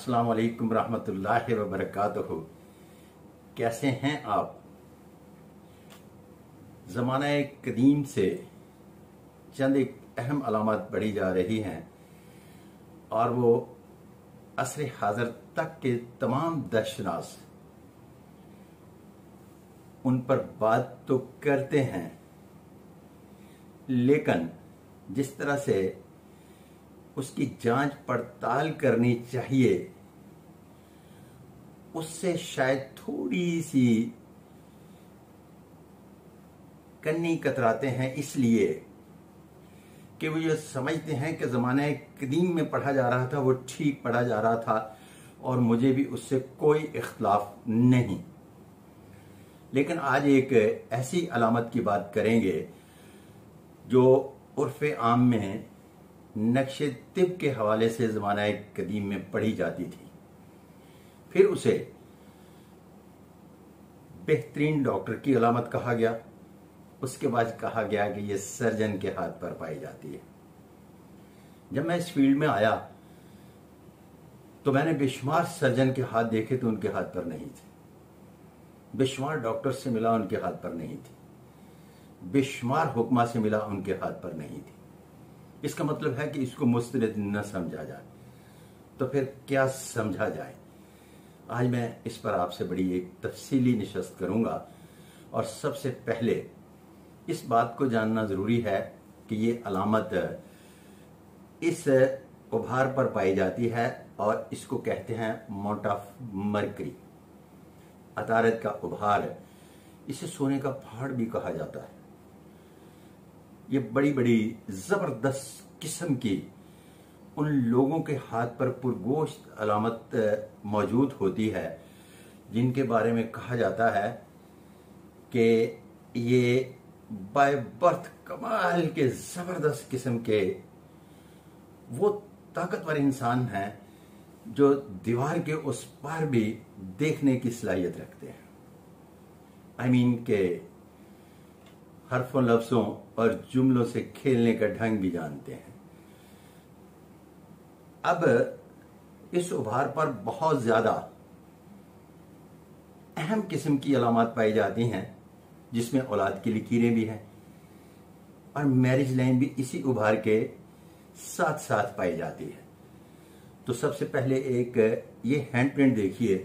अस्सलाम वालेकुम रहमतुल्लाहि व बरकातुहू। कैसे हैं आप? ज़माना कदीम से चंद एक अहम अलामत बढ़ी जा रही हैं और वो असर हाज़िर तक के तमाम दशनास उन पर बात तो करते हैं, लेकिन जिस तरह से उसकी जांच पड़ताल करनी चाहिए उससे शायद थोड़ी सी कन्नी कतराते हैं, इसलिए कि वो ये समझते हैं कि ज़माने कदीम में पढ़ा जा रहा था वो ठीक पढ़ा जा रहा था और मुझे भी उससे कोई इख्तलाफ नहीं। लेकिन आज एक ऐसी अलामत की बात करेंगे जो उर्फ़े आम में नक्शे तिब के हवाले से ज़माना कदीम में पढ़ी जाती थी, फिर उसे बेहतरीन डॉक्टर की अलामत कहा गया, उसके बाद कहा गया कि यह सर्जन के हाथ पर पाई जाती है। जब मैं इस फील्ड में आया तो मैंने बेशुमार सर्जन के हाथ देखे तो उनके हाथ पर नहीं थे, बेशुमार डॉक्टर से मिला उनके हाथ पर नहीं थी, बेशुमार हुक्मा से मिला उनके हाथ पर नहीं थी। इसका मतलब है कि इसको मुस्तरद न समझा जाए तो फिर क्या समझा जाए? आज मैं इस पर आपसे बड़ी एक तफसीली निशस्त करूंगा और सबसे पहले इस बात को जानना जरूरी है कि ये अलामत इस उभार पर पाई जाती है और इसको कहते हैं माउंट ऑफ मरकरी, अतारत का उभार। इसे सोने का पहाड़ भी कहा जाता है। ये बड़ी बड़ी जबरदस्त किस्म की उन लोगों के हाथ पर पुरगोश्त अलामत मौजूद होती है जिनके बारे में कहा जाता है कि ये बाय बर्थ कमाल के जबरदस्त किस्म के वो ताकतवर इंसान हैं जो दीवार के उस पार भी देखने की सलाहियत रखते हैं। आई मीन के हरफों लफ्जों और जुमलों से खेलने का ढंग भी जानते हैं। अब इस उभार पर बहुत ज्यादा अहम किस्म की अलामत पाई जाती हैं जिसमें औलाद की लकीरें भी हैं और मैरिज लाइन भी इसी उभार के साथ साथ पाई जाती है। तो सबसे पहले एक ये हैंडप्रिंट देखिए।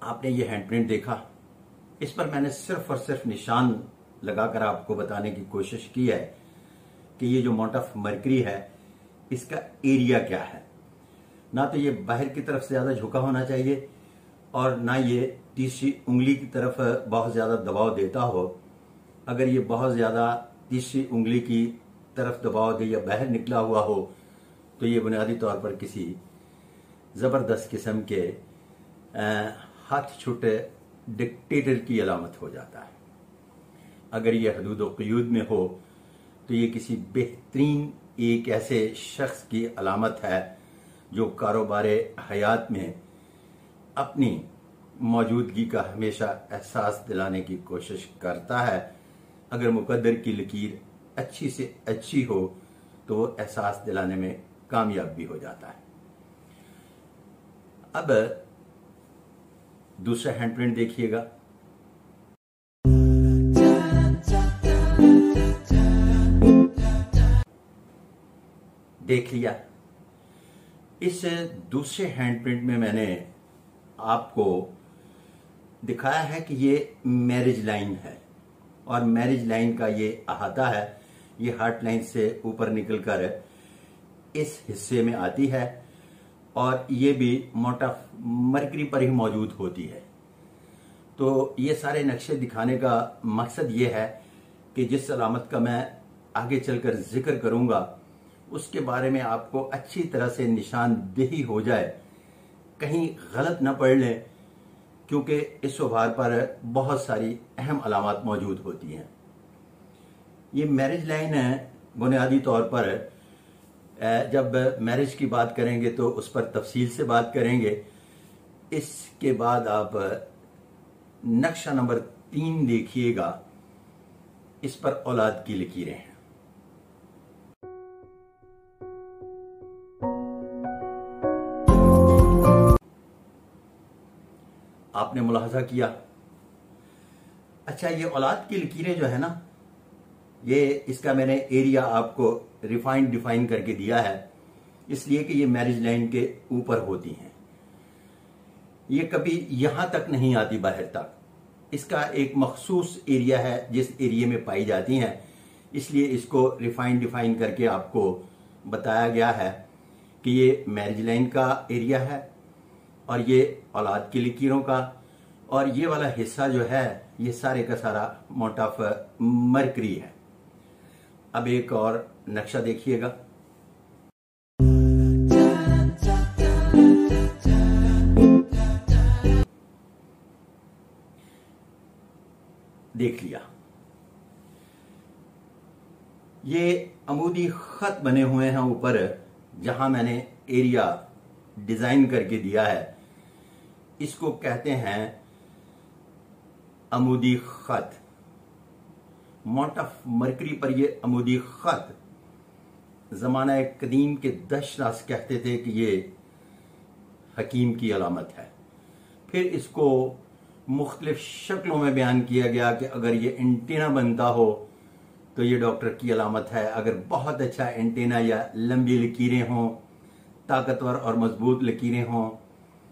आपने ये हैंडप्रिंट देखा, इस पर मैंने सिर्फ और सिर्फ निशान लगाकर आपको बताने की कोशिश की है कि ये जो माउंट ऑफ मरकरी है इसका एरिया क्या है। ना तो ये बाहर की तरफ ज्यादा झुका होना चाहिए और ना ये तीसरी उंगली की तरफ बहुत ज्यादा दबाव देता हो। अगर ये बहुत ज्यादा तीसरी उंगली की तरफ दबाव दे या बाहर निकला हुआ हो तो ये बुनियादी तौर पर किसी जबरदस्त किस्म के हाथ छूटे डिक्टेटर की अलामत हो जाता है। अगर ये हदूद व क़यूद में हो तो ये किसी बेहतरीन एक ऐसे शख्स की अलामत है जो कारोबारे हयात में अपनी मौजूदगी का हमेशा एहसास दिलाने की कोशिश करता है। अगर मुकद्दर की लकीर अच्छी से अच्छी हो तो वो एहसास दिलाने में कामयाब भी हो जाता है। अब दूसरा हैंडप्रिंट देखिएगा। देख लिया। इस दूसरे हैंडप्रिंट में मैंने आपको दिखाया है कि ये मैरिज लाइन है और मैरिज लाइन का ये अहाता है, ये हार्ट लाइन से ऊपर निकलकर इस हिस्से में आती है और ये भी माउंट ऑफ मरकरी पर ही मौजूद होती है। तो ये सारे नक्शे दिखाने का मकसद ये है कि जिस अलामत का मैं आगे चलकर जिक्र करूंगा उसके बारे में आपको अच्छी तरह से निशानदेही हो जाए, कहीं गलत न पढ़ लें, क्योंकि इस उभार पर बहुत सारी अहम अलामत मौजूद होती हैं। ये मैरिज लाइन है, बुनियादी तौर पर जब मैरिज की बात करेंगे तो उस पर तफसील से बात करेंगे। इसके बाद आप नक्शा नंबर 3 देखिएगा इस पर औलाद की लकीरें हैं। आपने मुलाहजा किया। अच्छा, ये औलाद की लकीरें जो है ना, ये इसका मैंने एरिया आपको डिफाइन करके दिया है, इसलिए कि ये मैरिज लाइन के ऊपर होती हैं। ये कभी यहां तक नहीं आती बाहर तक। इसका एक मखसूस एरिया है जिस एरिया में पाई जाती हैं, इसलिए इसको डिफाइन करके आपको बताया गया है कि ये मैरिज लाइन का एरिया है और ये औलाद की लकीरों का, और ये वाला हिस्सा जो है ये सारे का सारा अमाउंट ऑफ मरकरी है। अब एक और नक्शा देखिएगा। देख लिया, ये अमूदी खत बने हुए हैं ऊपर, जहां मैंने एरिया डिजाइन करके दिया है। इसको कहते हैं अमूदी खत। माउंट ऑफ मरकरी पर ये अमूदी खत जमाना कदीम के दशनास कहते थे कि ये हकीम की अलामत है। फिर इसको मुख्तलिफ शक्लों में बयान किया गया कि अगर ये एंटीना बनता हो तो ये डॉक्टर की अलामत है, अगर बहुत अच्छा एंटीना या लंबी लकीरें हों, ताकतवर और मजबूत लकीरें हों,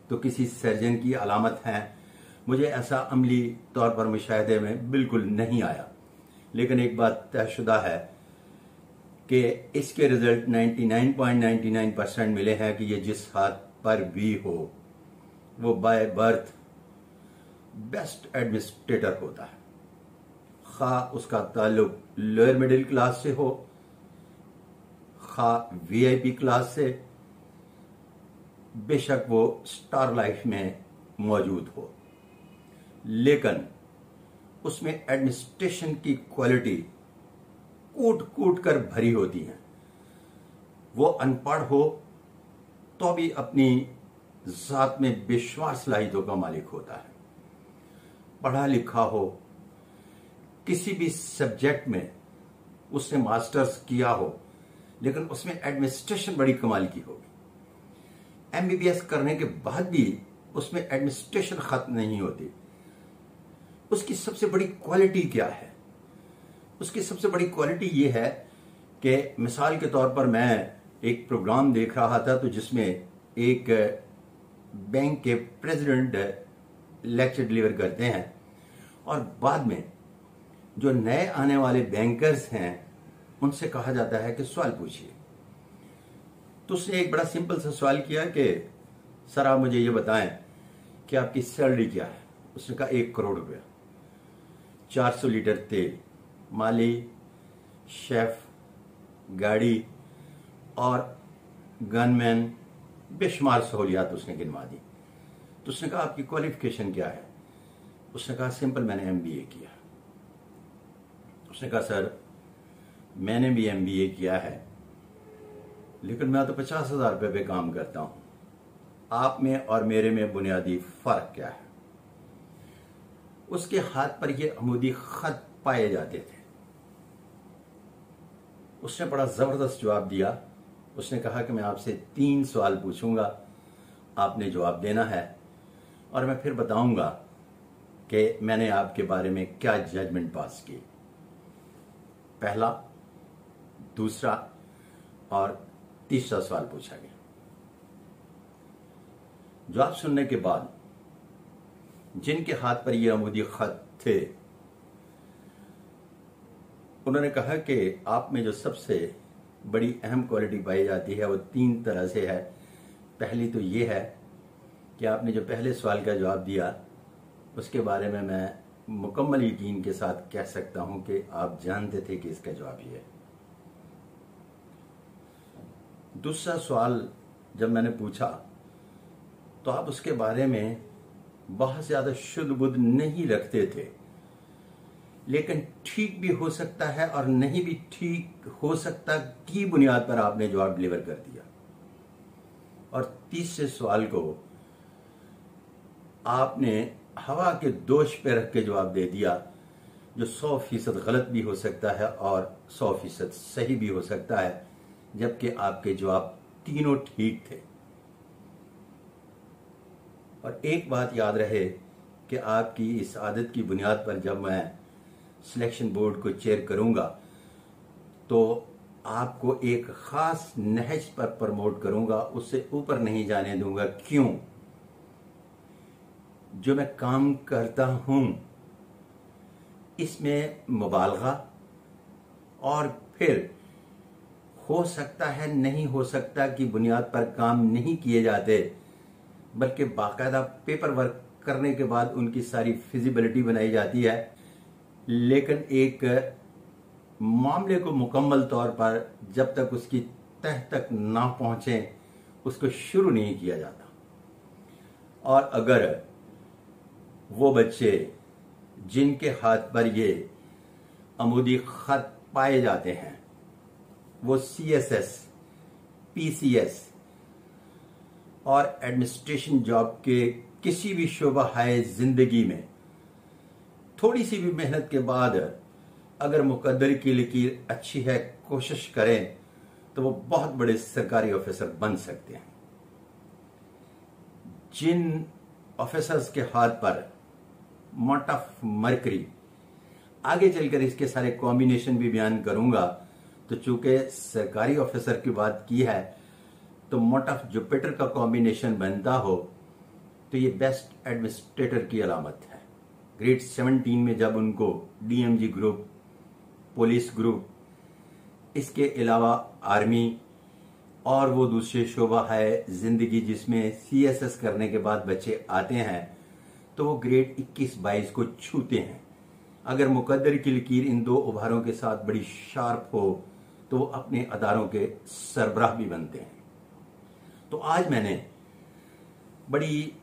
तो किसी सर्जन की अलामत है। मुझे ऐसा अमली तौर पर मुशाहिदे में बिल्कुल नहीं आया, लेकिन एक बात तयशुदा है कि इसके रिजल्ट 99.99% मिले हैं कि ये जिस हाथ पर भी हो वो बाय बर्थ बेस्ट एडमिनिस्ट्रेटर होता है, खा उसका ताल्लुक लोअर मिडिल क्लास से हो, खा वीआईपी क्लास से, बेशक वो स्टार लाइफ में मौजूद हो, लेकिन उसमें एडमिनिस्ट्रेशन की क्वालिटी कूट कूट कर भरी होती है। वो अनपढ़ हो तो भी अपनी जात में बेशुमार सलाहियतों का मालिक होता है, पढ़ा लिखा हो, किसी भी सब्जेक्ट में उसने मास्टर्स किया हो, लेकिन उसमें एडमिनिस्ट्रेशन बड़ी कमाल की होगी। एमबीबीएस करने के बाद भी उसमें एडमिनिस्ट्रेशन खत्म नहीं होती। उसकी सबसे बड़ी क्वालिटी क्या है? उसकी सबसे बड़ी क्वालिटी ये है कि मिसाल के तौर पर मैं एक प्रोग्राम देख रहा था तो जिसमें एक बैंक के प्रेसिडेंट लेक्चर डिलीवर करते हैं और बाद में जो नए आने वाले बैंकर्स हैं उनसे कहा जाता है कि सवाल पूछिए। तो उसने एक बड़ा सिंपल सा सवाल किया कि सर आप मुझे ये बताएं कि आपकी सैलरी क्या है। उसने कहा 1 करोड़ रुपया, 400 लीटर तेल, माली, शेफ, गाड़ी और गनमैन, बेशुमार सहूलियात उसने गिनवा दी। तो उसने कहा आपकी क्वालिफिकेशन क्या है? उसने कहा सिंपल, मैंने एमबीए किया। उसने कहा सर मैंने भी एमबीए किया है, लेकिन मैं तो 50,000 रुपये पे काम करता हूं। आप में और मेरे में बुनियादी फर्क क्या है? उसके हाथ पर ये अमूदी खत पाए जाते थे। उसने बड़ा जबरदस्त जवाब दिया। उसने कहा कि मैं आपसे 3 सवाल पूछूंगा, आपने जवाब देना है और मैं फिर बताऊंगा कि मैंने आपके बारे में क्या जजमेंट पास की। पहला, दूसरा और तीसरा सवाल पूछा गया। जवाब सुनने के बाद जिनके हाथ पर ये अमूदी खत थे उन्होंने कहा कि आप में जो सबसे बड़ी अहम क्वालिटी पाई जाती है वो 3 तरह से है। पहली तो ये है कि आपने जो पहले सवाल का जवाब दिया उसके बारे में मैं मुकम्मल यकीन के साथ कह सकता हूं कि आप जानते थे कि इसका जवाब ये है। दूसरा सवाल जब मैंने पूछा तो आप उसके बारे में बहुत ज्यादा शुद्ध बुद्ध नहीं रखते थे, लेकिन ठीक भी हो सकता है और नहीं भी ठीक हो सकता की बुनियाद पर आपने जवाब डिलीवर कर दिया। और तीसरे सवाल को आपने हवा के दोष पे रख के जवाब दे दिया जो 100% गलत भी हो सकता है और 100% सही भी हो सकता है, जबकि आपके जवाब तीनों ठीक थे। और एक बात याद रहे कि आपकी इस आदत की बुनियाद पर जब मैं सिलेक्शन बोर्ड को चेयर करूंगा तो आपको एक खास नहज पर प्रमोट करूंगा, उससे ऊपर नहीं जाने दूंगा। क्यों? जो मैं काम करता हूं इसमें मुबालगा, और फिर हो सकता है नहीं हो सकता की बुनियाद पर काम नहीं किए जाते, बल्कि बाकायदा पेपर वर्क करने के बाद उनकी सारी फिजिबिलिटी बनाई जाती है, लेकिन एक मामले को मुकम्मल तौर पर जब तक उसकी तह तक ना पहुंचे उसको शुरू नहीं किया जाता। और अगर वो बच्चे जिनके हाथ पर ये अमूदी खत पाए जाते हैं वो CSS, PCS और एडमिनिस्ट्रेशन जॉब के किसी भी शोबा है जिंदगी में थोड़ी सी भी मेहनत के बाद अगर मुकद्दर की लकीर अच्छी है, कोशिश करें तो वो बहुत बड़े सरकारी ऑफिसर बन सकते हैं। जिन ऑफिसर्स के हाथ पर मॉट ऑफ मरकरी, आगे चलकर इसके सारे कॉम्बिनेशन भी बयान करूंगा, तो चूंकि सरकारी ऑफिसर की बात की है तो मॉट ऑफ जुपिटर का कॉम्बिनेशन बनता हो तो ये बेस्ट एडमिनिस्ट्रेटर की अलामत है। ग्रेड 17 में जब उनको DMG ग्रुप, पुलिस ग्रुप, इसके अलावा आर्मी और वो दूसरे शोबा है जिंदगी जिसमें CSS करने के बाद बच्चे आते हैं तो वो ग्रेड 21-22 को छूते हैं। अगर मुकद्दर की लकीर इन दो उभारों के साथ बड़ी शार्प हो तो वो अपने अदारों के सरबराह भी बनते हैं। तो आज मैंने बड़ी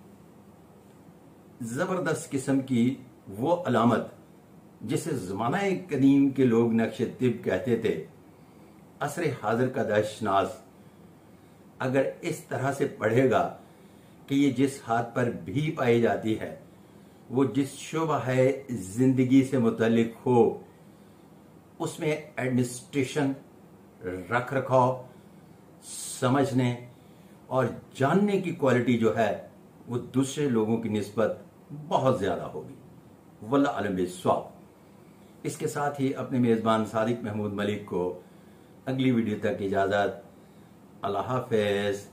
जबरदस्त किस्म की वो अलामत जिसे ज़माना कदीम के लोग नक्श तिब कहते थे, असर हाजिर का दहशनास अगर इस तरह से पढ़ेगा कि ये जिस हाथ पर भी पाई जाती है वो जिस शोबा है जिंदगी से मुतल्लिक हो, उसमें एडमिनिस्ट्रेशन, रख रखाव, समझने और जानने की क्वालिटी जो है वो दूसरे लोगों की निस्बत बहुत ज्यादा होगी। वल्लाह आलम बिस्वाब। इसके साथ ही अपने मेजबान सादिक महमूद मलिक को अगली वीडियो तक इजाजत। अल्लाह हाफिज।